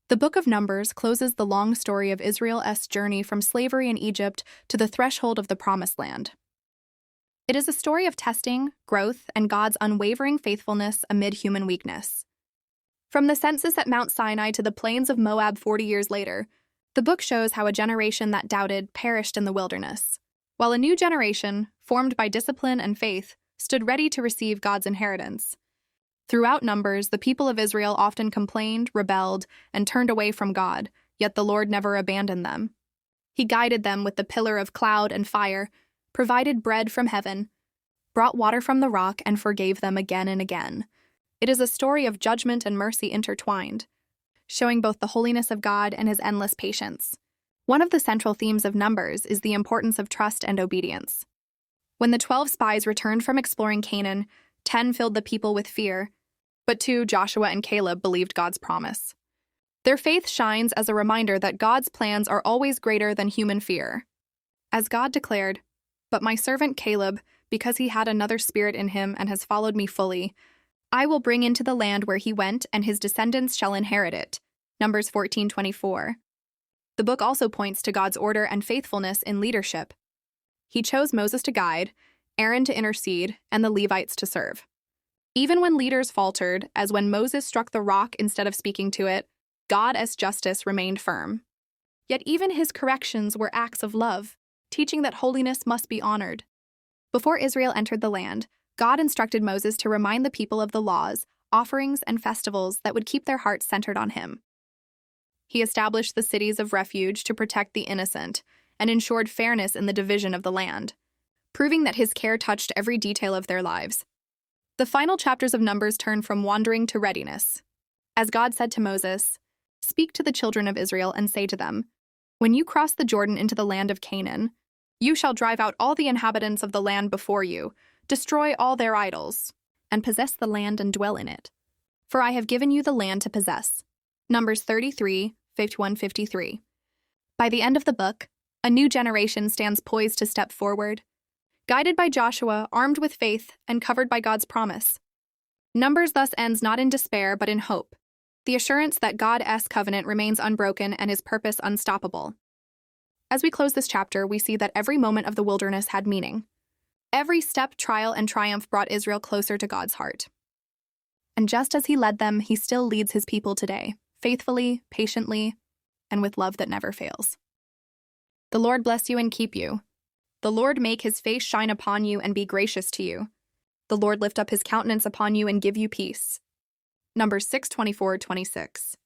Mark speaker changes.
Speaker 1: The Book of Numbers closes the long story of Israel's journey from slavery in Egypt to the threshold of the Promised Land. It is a story of testing, growth, and God's unwavering faithfulness amid human weakness. From the census at Mount Sinai to the plains of Moab 40 years later, the book shows how a generation that doubted perished in the wilderness, while a new generation, formed by discipline and faith, stood ready to receive God's inheritance. Throughout Numbers, the people of Israel often complained, rebelled, and turned away from God, yet the Lord never abandoned them. He guided them with the pillar of cloud and fire, provided bread from heaven, brought water from the rock, and forgave them again and again. It is a story of judgment and mercy intertwined, showing both the holiness of God and his endless patience. One of the central themes of Numbers is the importance of trust and obedience. When the 12 spies returned from exploring Canaan, 10 filled the people with fear, but 2, Joshua and Caleb, believed God's promise. Their faith shines as a reminder that God's plans are always greater than human fear. As God declared, "But my servant Caleb, because he had another spirit in him and has followed me fully, I will bring into the land where he went, and his descendants shall inherit it." Numbers 14:24. The book also points to God's order and faithfulness in leadership. He chose Moses to guide, Aaron to intercede, and the Levites to serve. Even when leaders faltered, as when Moses struck the rock instead of speaking to it, God's justice remained firm. Yet even his corrections were acts of love, teaching that holiness must be honored. Before Israel entered the land, God instructed Moses to remind the people of the laws, offerings, and festivals that would keep their hearts centered on him. He established the cities of refuge to protect the innocent and ensured fairness in the division of the land, proving that his care touched every detail of their lives. The final chapters of Numbers turn from wandering to readiness. As God said to Moses, "Speak to the children of Israel and say to them, 'When you cross the Jordan into the land of Canaan, you shall drive out all the inhabitants of the land before you, destroy all their idols, and possess the land and dwell in it. For I have given you the land to possess.'" Numbers 33:51-53. By the end of the book, a new generation stands poised to step forward, guided by Joshua, armed with faith, and covered by God's promise. Numbers thus ends not in despair but in hope, the assurance that God's covenant remains unbroken and his purpose unstoppable. As we close this chapter, we see that every moment of the wilderness had meaning. Every step, trial, and triumph brought Israel closer to God's heart. And just as he led them, he still leads his people today, faithfully, patiently, and with love that never fails. The Lord bless you and keep you. The Lord make his face shine upon you and be gracious to you. The Lord lift up his countenance upon you and give you peace. Numbers 6:24-26.